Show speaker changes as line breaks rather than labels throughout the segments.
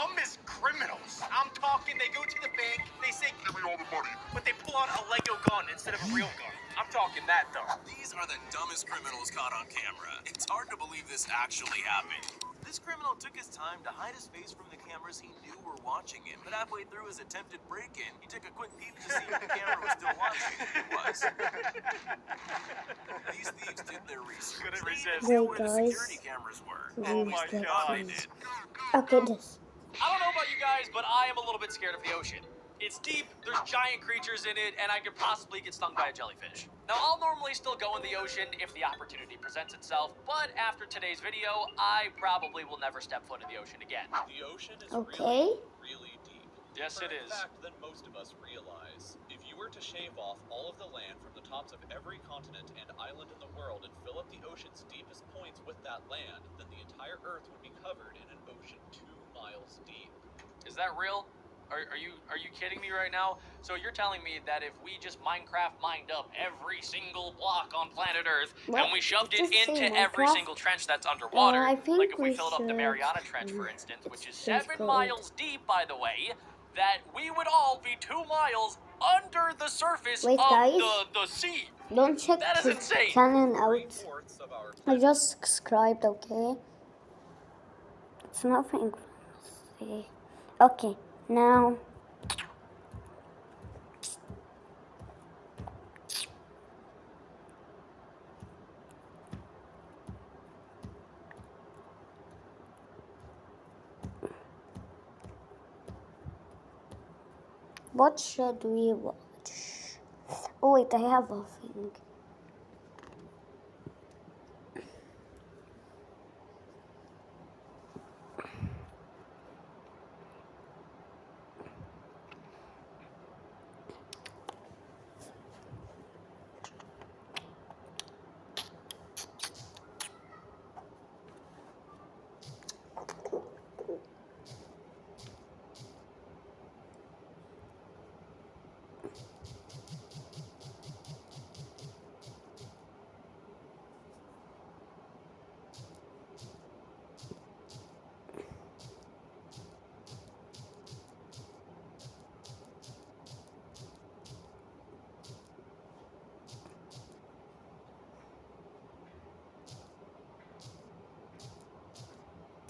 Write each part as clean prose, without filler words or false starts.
dumbest criminals. I'm talking, they go to the bank, they say, give me all the money, but they pull out a Lego gun instead of a real gun. I'm talking that dumb.
These are the dumbest criminals caught on camera. It's hard to believe this actually happened. This criminal took his time to hide his face from the cameras he knew were watching him. But halfway through his attempted break-in, he took a quick peep to see if the camera was still watching. It was. These thieves did their research.
Couldn't
They
resist.
even knew
Hey,
where the
guys.
security cameras were.
Oh my God.
They did.
Okay, this.
I don't know about you guys, but I am a little bit scared of the ocean. It's deep, there's giant creatures in it, and I could possibly get stung by a jellyfish. Now, I'll normally still go in the ocean if the opportunity presents itself, but after today's video, I probably will never step foot in the ocean again.
The ocean is
Okay.
really deep.
Yes, it is.
In fact, than most of us realize. If you were to shave off all of the land from the tops of every continent and island in the world and fill up the ocean's deepest points with that land, then the entire Earth would be covered in an ocean 2 miles deep.
Is that real? Are you kidding me right now? So you're telling me that if we just Minecraft mined up every single block on planet Earth
What?
and we shoved it
Just say
into every
Minecraft?
single trench that's underwater,
I think
like if we
we
filled up the
should-
Mariana Trench, for instance, which is
it's
7
called-
miles deep, by the way, that we would all be 2 miles under the surface
Wait,
of
guys.
the sea.
Don't check
That is
his
insane.
channel out.
3/4 of our
I just subscribed, okay? It's nothing fancy. Okay, now. What should we watch? Oh wait, I have a thing.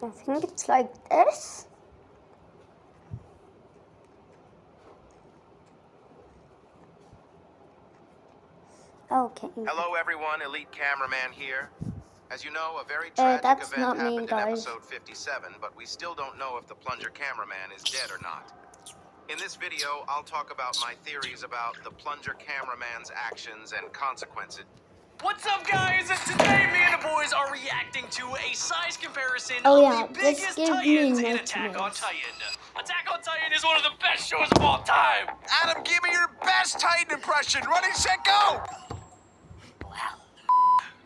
I think it's like this. Okay.
Hello everyone, Elite Cameraman here. As you know, a very tragic
that's
event
not me,
happened in
guys.
episode 57, but we still don't know if the plunger cameraman is dead or not. In this video, I'll talk about my theories about the plunger cameraman's actions and consequences.
What's up, guys? Today, me and the boys are reacting to a size comparison
Oh,
of
yeah,
the
just
biggest
give me
Titans in
nightmares.
Attack on Titan. Attack on Titan is one of the best shows of all time.
Adam, give me your best Titan impression. Ready, set, go!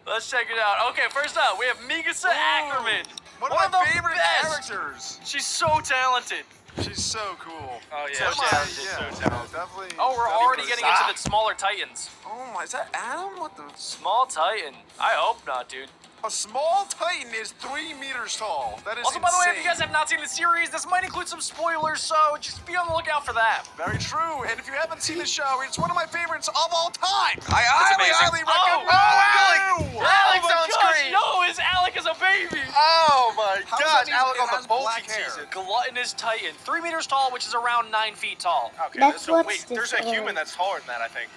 Let's check it out. Okay, first up, we have Mikasa Ackerman.
One of my
the
favorite
best.
characters.
She's so talented.
She's so cool.
Oh yeah,
So
she's
talented,
so talented.
Definitely.
Oh, we're
definitely
already getting into
Ah.
the smaller Titans.
Oh my, is that Adam? What the?
Small Titan. I hope not, dude.
A small Titan is 3 meters tall. That is
Also, by the way, if you
insane.
guys have not seen the series, this might include some spoilers, so just be on the lookout for that.
Very true. And if you haven't seen the show, it's one of my favorites of all time. I
amazing.
highly recommend.
Oh, Alec! Alex
my
on
gosh,
screen!
no, his Alec is a baby.
Oh my
How does
gosh,
that mean
Alec
it
on
has
the bulky
black hair?
season.
Gluttonous Titan, 3 meters tall, which is around 9 feet tall.
Okay,
That's
so
what's
wait,
this
there's a
for.
human that's taller than that, I think.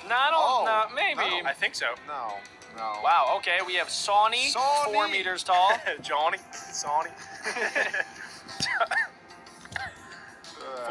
No, I don't.
Oh,
no, maybe.
no.
I think so.
No, no.
Wow. Okay, we have Sawney,
Sawney.
4 meters tall.
Johnny, Sonny.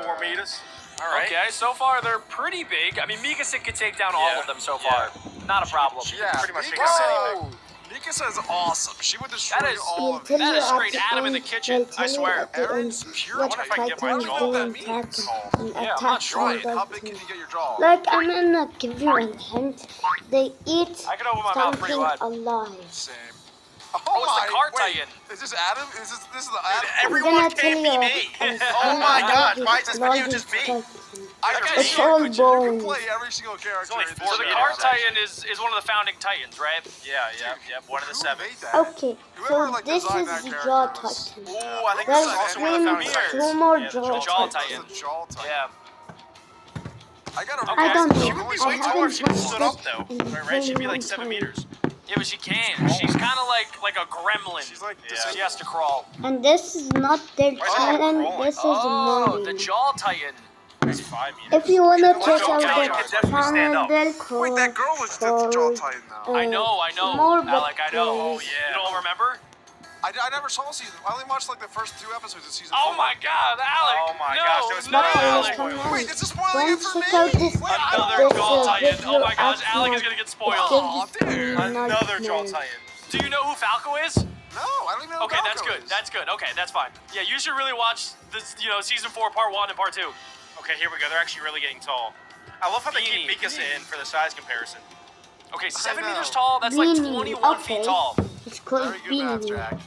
4 meters. All right.
Okay, so far they're pretty big. I mean, Mikasa could take down all
Yeah,
of them so
yeah.
far. Not a problem.
She
Yeah,
pretty much
Mika
figures
Whoa! Mikasa's awesome. She would destroy
That is-
all of
They'll
them.
tell
That is
you
straight
at the
Adam in the
end-
kitchen,
they'll
I
tell you
swear.
at the end
Aaron's pure
what
wonder if I can get my
Titans
jaw.
do
What
in
that
Attack
means.
in
Yeah, I'm
Attack
not sure.
on
Right, how big
Titan.
can you get your jaw?
Like, I'm gonna give you a hint. They eat
I can open my mouth pretty
something
wide.
alive.
Same.
Oh, it's the car Titan.
Is this Adam? This is the Adam?
Everyone
I'm gonna
can't be
tell you,
me.
I'm
Oh my god, why is this video just me?
It's all
You can
bones.
play every single character.
only
in
four
So the
this
car
game.
Titan is one of the founding Titans, right?
Yeah, one of the
Who
7.
made that?
Okay,
Whoever,
so
like,
this
designed
is
that
the
character
jaw
was-
titan.
Ooh, I think
There's
this is also one of the founding
two
Titans.
more
Yeah, the
jaw
jaw
titans.
titan.
It's the jaw titan.
Yeah.
I gotta
Okay.
I don't know.
She would be
I
way taller
haven't
if she was
watched
stood up
it
though.
in a
Right? She'd
very
be like
long
7
time.
meters.
Yeah, but she can. She's kind of like a gremlin.
She's like
Yeah.
She has to crawl.
And this is not their
Why is it
channel,
crawling?
this is
Oh, the
mine.
jaw Titan.
It's 5 meters.
If you wanna
Jaw
check out
Titan
the
can definitely stand
channel,
up.
they'll call
Wait, that girl was the jaw titan now.
I know,
more
Alec, I know.
bacteria.
Oh, yeah.
You don't remember?
I never saw season. I only watched like the first 2 episodes of season 4.
Oh my God, Alec!
Oh my
no,
gosh, that was
no,
bad.
Bacteria
Alec.
come out.
Wait, it's a spoiler
Don't
for
check
me.
out this
Another jaw Titan.
video
Oh my gosh, Alec is
after
gonna get
it
spoiled.
gives me
Another jaw
nightmares.
Titan.
Do you know who Falco is?
No, I don't even know.
Okay,
who
that's
Falco
good.
is.
That's good. Okay, that's fine. Yeah, you should really watch this. Season 4, part 1 and part 2.
Okay, here we go. They're actually really getting tall. I love how they keep
Beanie.
Mikasa in for the size comparison.
Okay, 7
know.
meters tall. That's like
Beanie,
21
okay.
feet tall.
It's called
Very good math,
Beanie.
Jack.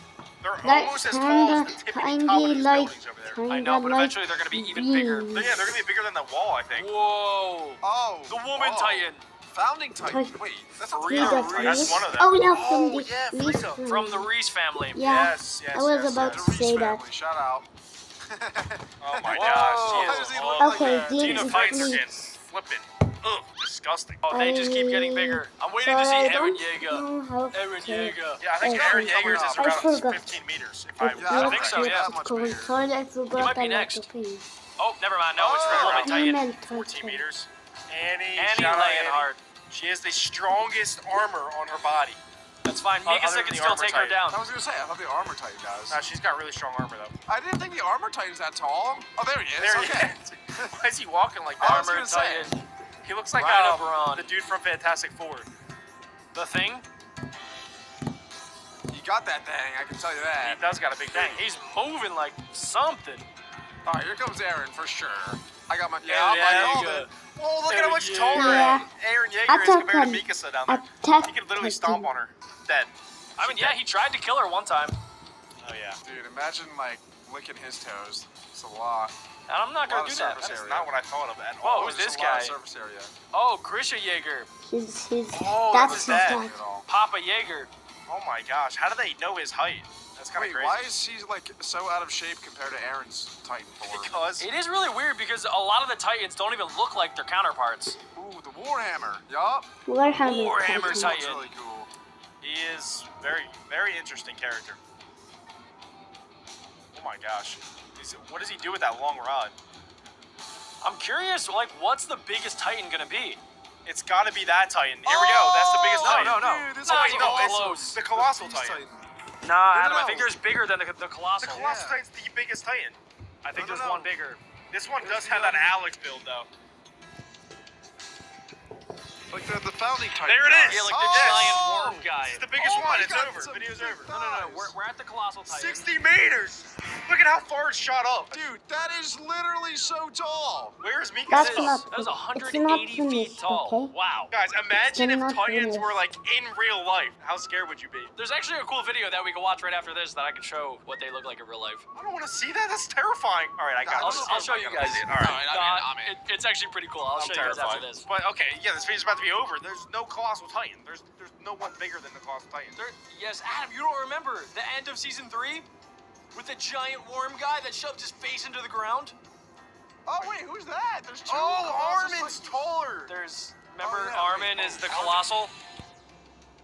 They're
Like
almost as tall as the tippity top of
kinda
these
like,
buildings over there.
I know, but
like
eventually they're gonna be even bigger.
beans.
Yeah, they're gonna be bigger than the wall, I think.
Whoa!
Oh,
The woman
whoa.
Titan
Founding Titan.
Titan.
Wait, that's not
Frida
Frida
Reese.
That's
Reese.
one of them.
Oh yeah, from
Oh,
the
yeah,
Reese
Frida.
family.
from the Reese family.
Yeah,
Yes,
I was about
The
to
Reese
say that.
family. Shout out.
Oh my
Whoa.
gosh,
Why
she
does
is
he
all
look like
Okay,
that?
these
Tina
are
fights are getting
freaks.
flipping. Ugh, disgusting.
Oh, they just keep getting bigger. I'm waiting to see
I
Eren
don't
Yeager.
know how
Eren
to-
Yeager.
Yeah, I think
Oh,
Eren
coming
Yeager's is
up.
I
around
forgot.
15 meters. If
If
Yeah,
you
think so, yeah.
That much bigger.
control, I forgot
be
I
next.
like to pee.
Oh, never mind. No, it's the woman Titan.
Female
14
Titan.
meters. Annie,
Annie
shout out
laying
Annie.
hard.
She has the strongest armor on her body.
That's fine.
Other
Mikasa
than
can
the
still
armor
take her
Titan.
down.
I was gonna say, I thought the armor Titan does.
She's got really strong armor though.
I didn't think the armor Titan's that tall. Oh, there he is.
There
Okay.
he is. Why is he walking like that?
I was
Armored
gonna say.
Titan.
He looks like
Right over on.
the dude from Fantastic Four.
The Thing?
You got that thing, I can tell you
He
that.
does got a big
Dang,
thing.
he's moving like something.
All right, here comes Eren for sure. I got my
Yeah,
I called
Yeager.
it.
Oh, look at how much
Eren
taller
Yeah.
Eren Yeager is
Attack
compared to
on-
Mikasa down there.
Attack
He could literally
Titan.
stomp on her. Dead.
I mean, yeah, he tried to kill her one time.
Oh yeah.
Dude, imagine like licking his toes. It's a lot.
And I'm not
A lot
gonna
of
do that.
surface
That's
area.
not what I thought of at
Whoa,
all.
who's
It's
this
a lot of
guy?
surface area.
Oh, Grisha Yeager.
He's
Oh,
that's
who's
his
that?
dad.
At all.
Papa Yeager.
Oh my gosh, how do they know his height? That's kind
Wait,
of crazy.
why is he like so out of shape compared to Eren's Titan form?
Because
It is really weird because a lot of the Titans don't even look like their counterparts.
Ooh, the Warhammer. Yup.
Warhammer
Warhammer
He
Titan.
Titan.
looks really cool.
he is very interesting character. Oh my gosh. What does he do with that long rod?
I'm curious, like, what's the biggest Titan gonna be?
It's got to be that Titan. Here we go. That's the biggest
No,
Titan.
no, no.
Dude, this
No,
is
wait, no,
it's
close.
the Colossal
Beast
Titan.
Nah,
No,
Adam,
no,
I think
no.
there's bigger than the
The
Colossal.
Colossal
Yeah.
Titan's the biggest Titan.
I think
No, no,
there's
no.
one bigger.
This one does have that Alex build though.
Like the founding Titan.
There it
guys.
is.
Yeah, like the
Yes.
giant worm guy.
It's the biggest
Oh
one.
my
It's
God,
over.
it's a
Video's
big
over.
No. We're at the Colossal Titan.
60 meters. Look at how far it's shot up.
Dude, that is literally so tall.
Where is Mikasa?
That's
That is-
not-
that is
it's
180
not
feet
finished,
tall.
okay?
Wow.
Guys, imagine
It's
if
not
Titans
finished.
were like in real life. How scared would you be?
There's actually a cool video that we can watch right after this that I can show what they look like in real life.
I don't want to see that. That's terrifying. All right, I got
I'll-
this.
I'll show you
I gotta
guys.
see it. All right.
I'm in.
It's actually pretty cool. I'll
I'm
show you guys after
terrified.
this.
But okay, yeah, this video's about to be over. There's no Colossal Titan. There's no one bigger than the Colossal Titan.
Yes, Adam, you don't remember the end of season 3 with the giant worm guy that shoved his face into the ground?
Oh wait, who's that? There's two.
Oh,
Colossal
Armin's
Titans.
taller.
There's remember
yeah,
Armin
wait,
is the
Armin.
Colossal?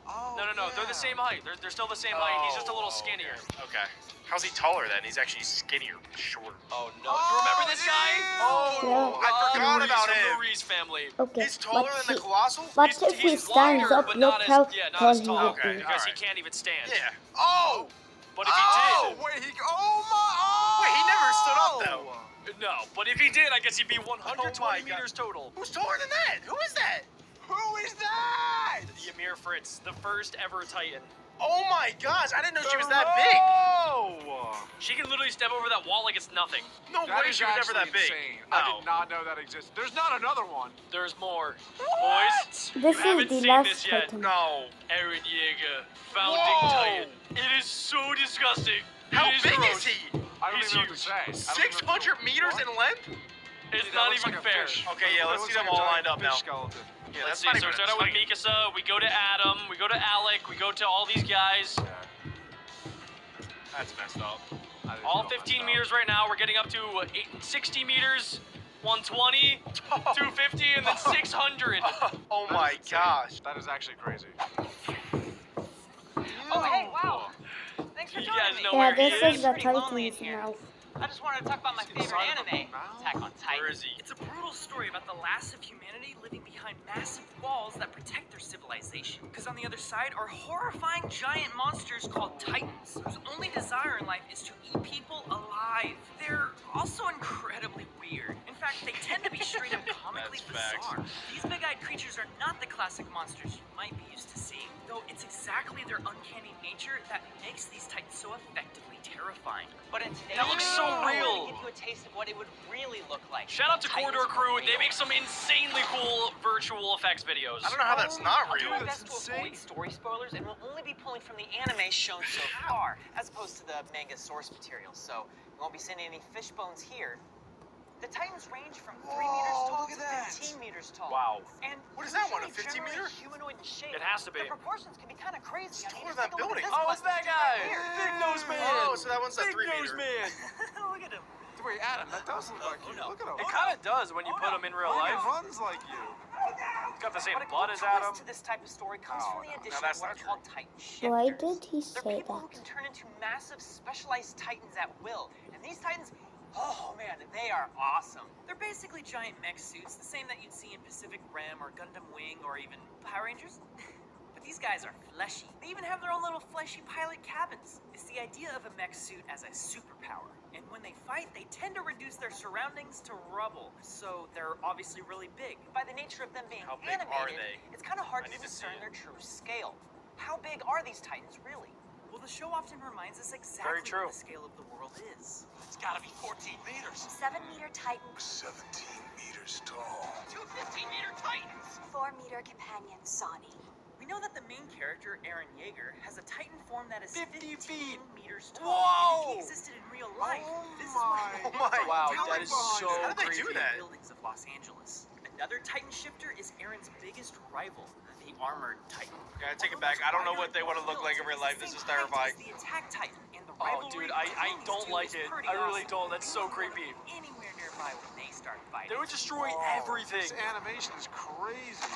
Oh,
No, they're the
yeah.
same height. They're still the same height. He's just a little skinnier.
Okay. How's he taller then? He's actually skinnier, shorter.
Oh no! You remember this guy?
Oh, I forgot about
From
him.
the Reese family.
Okay,
He's taller
but
than the Colossal?
but
He's-
if he
he's
stands
wider,
up,
but
look
not as-
how
yeah, not
tall
as
he
tall.
will
Okay,
be.
Because he
Alright.
can't even stand.
Yeah. Oh!
But if he
Oh,
did,
wait, oh my! Oh!
Wait, he never stood up though.
no. But if he did, I guess he'd be 120
Oh my God.
meters total.
Who's taller than that? Who is that?
Who is that?
Ymir Fritz, the first ever Titan.
Oh my gosh, I didn't know she was that big.
Oh!
She can literally step over that wall like it's nothing.
No
That
way
is
she was ever that
actually
big.
insane.
No.
I did not know that existed. There's not another one.
There's more. Boys,
This
you
is
haven't
the
seen
last
this yet.
Titan.
No.
Eren Yeager, founding
Whoa.
Titan. disgusting.
How
It is
big
gross.
is he?
I don't
He's
even know what to
huge.
say. I don't even know what to
600 meters
What?
in length?
It's
Dude, that
not
looks
even
like a
fair.
fish.
Okay, yeah,
It
let's
looks
see them
like a
all
giant
lined up
fish
now.
skeleton.
Yeah,
Let's
that's
see.
not
So we
even
start out with Mikasa. We go to Adam. We go to Alec. We go to all these guys.
That's messed up.
That is
All
real
15
messed up.
meters right now. We're getting up to 60 meters, 120, 250, and then 600.
Oh
That
my
is insane.
gosh.
That is actually crazy.
Oh, hey, wow. Thanks for
You
joining
guys
me.
know
Yeah,
where he
this
is.
is the
Pretty lonely in
Titan's
here.
mouth.
I just wanted to talk about my favorite
Inside of a
anime,
mouth?
Attack on Titan.
Where is he?
It's a brutal story about the last of humanity living behind massive walls that protect their civilization. Because on the other side are horrifying giant monsters called Titans, whose only desire in life is to eat people alive. They're also incredibly weird. In fact, they tend to be straight up comically
That's facts.
bizarre. These big-eyed creatures are not the classic monsters you might be used to seeing, though it's exactly their uncanny nature that makes these Titans so effectively terrifying.
But in today's
That looks so
video, I
real.
want to give you a taste of what it would really look like.
Shout out to
Titans
Corridor
for
Crew.
real.
They make some insanely cool virtual effects videos.
I don't know how that's not
I'll do
real.
my
That's
best to
insane.
avoid story spoilers, and will only be pulling from the anime shown so far, as opposed to the manga source material. So we won't be seeing any fish bones here. The Titans range from 3 meters tall
look
to
at that.
15 meters tall.
Wow.
And
What is that one, a
usually
15
generally
meter?
humanoid in shape.
It has to be.
The proportions can be kind of crazy. I mean,
taller
just
than
take a look at
building.
this
Oh, it's
busted
that
dude
guy.
right here.
Big nose man.
Oh, so that one's that
Big
3
nose
meter.
man.
Look at him.
Wait, Adam, that does look like you. Look at him.
It kind of does when you put them in real
He
life.
runs like you.
It's got the same
But a
butt
cool
as Adam.
twist to this type of story comes
Oh,
from the
no.
addition
that's
of what
not
are called Titan shifters.
Why did he
They're
say
people who
that?
can turn into massive, specialized Titans at will. And these Titans, oh man, they are awesome.
They're basically giant mech suits, the same that you'd see in Pacific Rim or Gundam Wing or even Power Rangers. But these guys are fleshy. They even have their own little fleshy pilot cabins. It's the idea of a mech suit as a superpower. And when they fight, they tend to reduce their surroundings to rubble. So they're obviously really big.
By the nature of them being
How big are
animated,
they?
it's kind of hard
I
to
need to see
discern
it.
their true scale. How big are these Titans really?
Well, the show often reminds us exactly
Very true.
what the scale of the world is.
It's gotta be 14 meters.
7-meter Titan,
17 meters tall.
2 15-meter Titans.
4-meter companion Sani.
We know that the main character, Eren Yeager, has a Titan form that is
50 feet.
meters tall.
Whoa!
And if he existed in real life, this is
my.
what
Oh my
Wow,
God.
that is so
How did they do
creepy.
that?
buildings of Los Angeles. Another Titan shifter is Eren's biggest rival, the armored Titan.
Gotta take it back. I don't know what they want to look like in real life. This is terrifying.
The attack Titan and the
Oh,
rivalry
dude, I
between these
don't
two
like
is
it.
pretty
I really
awesome.
don't. That's so
You wouldn't
creepy.
be anywhere nearby when they start fighting.
They would destroy everything.
This animation is crazy.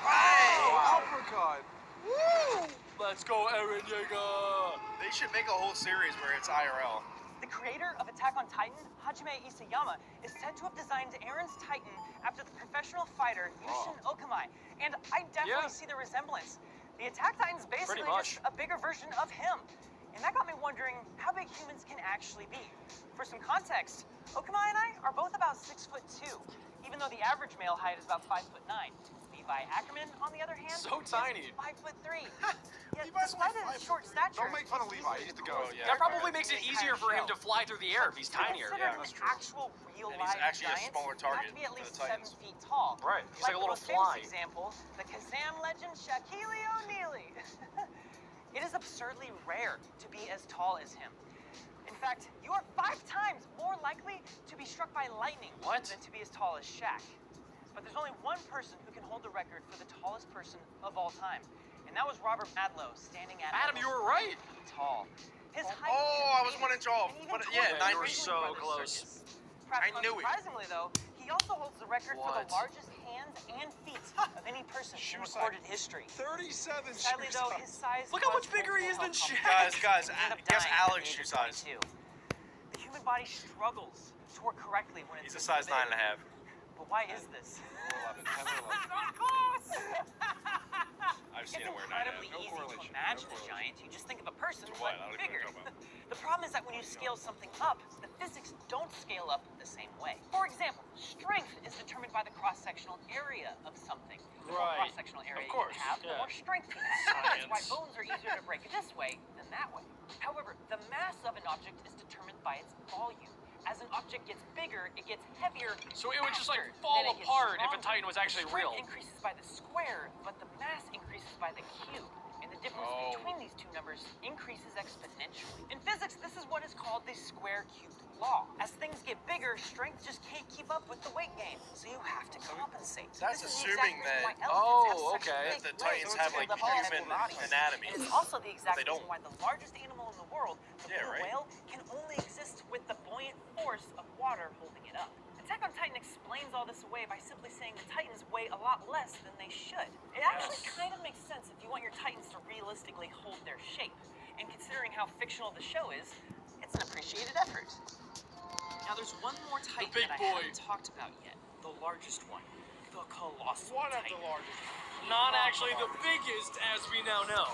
Hey!
Oh, uppercut.
Let's go, Eren Yeager.
They should make a whole series where it's IRL.
The creator of Attack on Titan, Hajime Isayama, is said to have designed Eren's Titan after the professional fighter Yushin Okamai, and I definitely
Yeah.
see the resemblance. The Attack Titan's basically
much.
just a bigger version of him. And that got me wondering how big humans can actually be. For some context, Okamai and I are both about 6'2", even though the average male height is about 5'9". Levi Ackerman, on the other hand,
So
is
tiny.
5'3". Yet,
Levi's
despite
only
his short
5'3".
stature,
Don't make fun of Levi. He's the goat.
yeah.
That probably makes it easier for him to fly through the air if he's tinier.
Considered
that's
an
true.
actual real
And he's
live
actually a
giant,
smaller
you have
target
to be at
for
least
the
7
Titans.
feet tall.
Right, he's like a
the
little
most famous
fly.
example, the Kazam legend Shaquille O'Neal. It is absurdly rare to be as tall as him. In fact, you are 5 times more likely to be struck by lightning
What?
than to be as tall as Shaq. But there's only one person who can hold the record for the tallest person of all time, and that was Robert Madlow, standing at
Adam, you were
almost
right.
8 feet tall. His height
Oh, I was
is
1 inch off.
and even
But,
taller
yeah,
than
9
the
feet.
Ringling
So
Brothers
close.
circus. Perhaps
I knew it.
unsurprisingly, though, he also holds the record for
What?
the largest hands and feet of any person in
Shoe
recorded
size.
history.
37
Sadly,
shoe
though,
size.
his size
Look how
caused
much bigger he is
multiple
than
health
Shaq.
Guys,
complications. He ended up
guess
dying at the
Alex'
age
shoe
of
size.
22. The human body struggles to work correctly when it's
He's a size
this big.
9.5.
But why is this?
11, 10 or 11.
I've
It's
seen him wear
incredibly
9.5.
easy to
correlation,
imagine
no
a
correlation.
giant. You just think of a person,
what?
but
I don't even
bigger.
know what you're talking
The problem is that when you scale something up, the physics don't scale up the same way. For example, strength is determined by the cross-sectional area of something. The more
Right.
cross-sectional area
Of course,
you have, the
yeah.
more strength you have. That's why
Science.
bones are easier to break this way than that way. However, the mass of an object is determined by its volume. As an object gets bigger, it gets heavier.
So it would just like
faster,
fall
then it gets
apart if a
stronger.
Titan was actually
Strength
real.
increases by the square, but the mass increases by the cube. And the difference
Oh.
between these two numbers increases exponentially physics, this is what is called the square-cubed law. As things get bigger, strength just can't keep up with the weight gain, so you have to compensate.
That's
This is the
assuming
exact reason
that-
why elephants
Oh,
have such
okay.
big
The
legs
Titans
to
have, like,
hold up all
human
their bodies.
anatomy.
And it's also the exact
They
reason
don't.
why the largest animal in the world, the
Yeah,
blue
right.
whale, can only exist with the buoyant force of water holding it up. Attack on Titan explains all this away by simply saying the Titans weigh a lot less than they should. It actually kind of makes sense if you want your Titans to realistically hold their shape. And considering how fictional the show is, it's an appreciated effort.
Now there's one more Titan
big
that I
boy.
haven't talked about yet. The largest one. The Colossal
One of
Titan.
the largest.
Not actually the biggest, as we now know.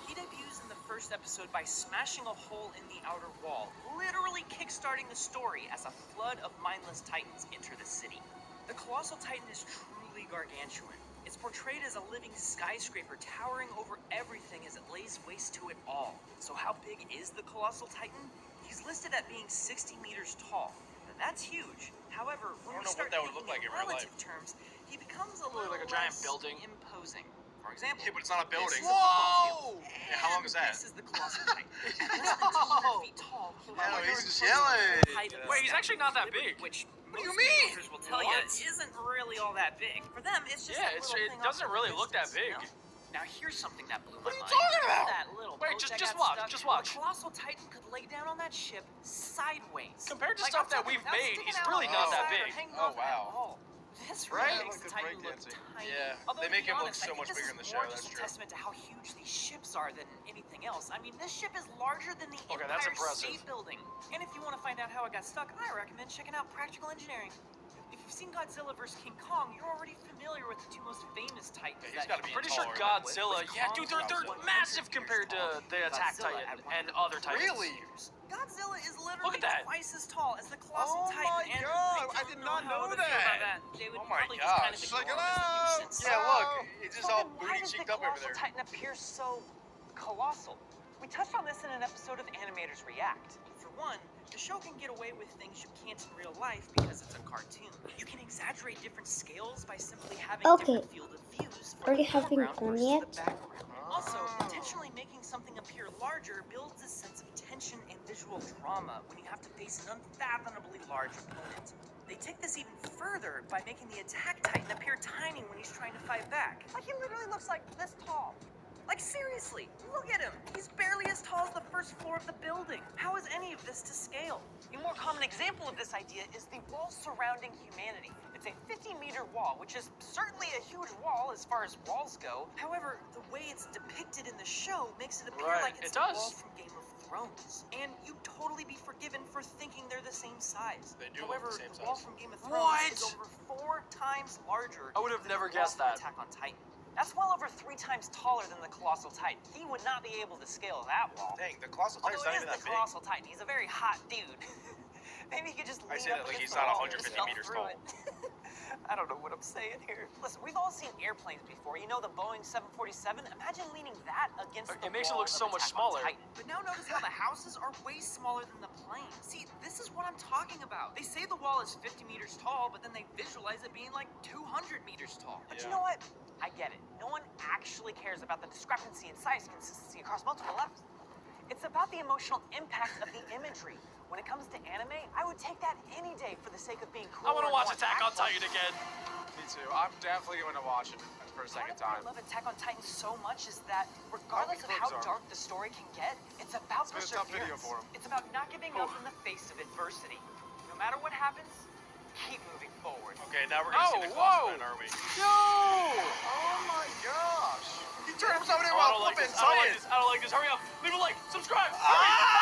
He debuts in the first episode by smashing a hole in the outer wall, literally kickstarting the story as a flood of mindless Titans enter the city. The Colossal Titan is truly gargantuan. It's portrayed as a living skyscraper towering over everything as it lays waste to it all. So how big is the Colossal Titan? He's listed at being 60 meters tall. Now, that's huge. However, when
I don't
we
know
start
what that would
thinking
look like
in
in real
relative terms, he becomes a little
like a giant
less
building.
imposing. For example,
Yeah, but it's not a building.
this is a football
Whoa!
field.
Yeah, how long is that?
This is the Colossal Titan. At less than 200 feet tall, he
No,
will
he's
be
just
the
yelling.
height of the
Wait, he's
Statue
actually
of
not that
Liberty,
big.
Which
What do you
most
mean?
developers will tell you
What?
isn't really all that big. For them, it's just
Yeah,
that
it's-
little
it
thing
doesn't
off in the
really look that
distance, you
big.
know? Now here's something that blew
What
my
are you
mind.
talking about?
That little
Wait,
boat
just-
that
just
got
watch,
stuck,
just watch.
The Colossal Titan could lay down on that ship sideways.
Compared to
Like,
stuff
I'm
that
talking
we've
without
made,
sticking
he's
out
really
on
not
the
that
side or
big.
hanging
Oh,
off at
wow.
all. This
Right?
really makes
Like
the
the
Titan look
breakdancing.
tiny.
Yeah,
Although,
they
to
make
be
him look
honest, I
so
think
much
this
bigger
is
in the
more
show,
just
that's
a
true.
testament to how huge these ships are than anything else. I mean, this ship is larger than the
Okay, that's
Empire
impressive.
State Building. And if you want to find out how it got stuck, I recommend checking out Practical Engineering. If you've seen Godzilla vs. King Kong, you're already familiar with the two most famous Titans.
Yeah, he's
that
gotta be
you
Pretty
can
sure
taller
work with.
Godzilla.
With
Yeah,
Kong
dude, they're
about 100
massive
years
compared
tall,
to the Attack
Godzilla
Titan
at
and other Titans.
Really?
Godzilla is
Look
literally
at that.
twice as tall as the Colossal
Oh
Titan.
my
and
God, I
don't
did not
how
know
to feel about
that.
that. They would
Oh my
probably just kind of
gosh.
ignore
Check it
him as a
out.
nuisance.
Yeah, look, he's just
So
all
then why
booty
does the
cheeked up over
Colossal
there.
Titan appear so colossal? We touched on this in an episode of Animators React.
For one, the show can get away with things you can't in real life because it's a cartoon. You can exaggerate different scales by simply having
Okay.
different field of views for
Are
the
you having
foreground
fun
versus
yet?
the background. Also,
Oh.
intentionally making something appear larger builds a sense of tension and visual drama when you have to face an unfathomably large opponent. They take this even further by making the Attack Titan appear tiny when he's trying to fight back.
Like, he literally looks like this tall.
Like, seriously, look at him. He's barely as tall as the first floor of the building. How is any of this to scale?
A more common example of this idea is the wall surrounding humanity. It's a 50-meter wall, which is certainly a huge wall as far as walls go.
However, the way it's depicted in the show makes it appear
Right,
like it's
it
the
does.
walls from Game of Thrones. And you'd totally be forgiven for thinking they're the same size.
They do look
However,
the same
wall
size.
from Game of Thrones
What?
is over 4 times larger
I would have
than
never
the wall
guessed
from
that.
Attack on Titan.
That's well over 3 times taller than the Colossal Titan. He would not be able to scale that wall.
Dang, the Colossal
Although
Titan's
it
not
is
even
the
that big.
Colossal Titan. He's a very hot dude. Maybe he could just
I
lean
say
up
that like
against
he's
the
not
wall and
150
just
meters
through
tall.
it. I don't know what I'm saying here. Listen, we've all seen airplanes before. You know the Boeing 747? Imagine leaning that against the
It makes it
wall
look so
of
much
Attack on
smaller.
Titan.
But now notice how the houses are way smaller than the plane. See, this is what I'm talking about. They say the wall is 50 meters tall, but then they visualize it being like 200 meters tall.
But you know what? I get it. No one actually cares about the discrepancy in size consistency across multiple levels. It's about the emotional impact of the imagery. When it comes to anime, I would take that any day for the sake of being cool.
I want to watch Attack on Titan again.
Me too. I'm definitely going to watch it for a second time.
I love Attack on Titan so much is that regardless of
How many
how
clips are?
dark the story can get, it's about
It's been a tough video
perseverance.
for him.
It's about not giving up in the face of adversity. No matter what happens, keep moving forward.
Okay, now we're going to see the Colossal Titan, are we? Yo! Oh my gosh! He turned himself into
Oh, I
a
don't like
flippin'
this. I don't like
science!
this. I don't like this. Hurry up. Leave a like. Subscribe.
Ah!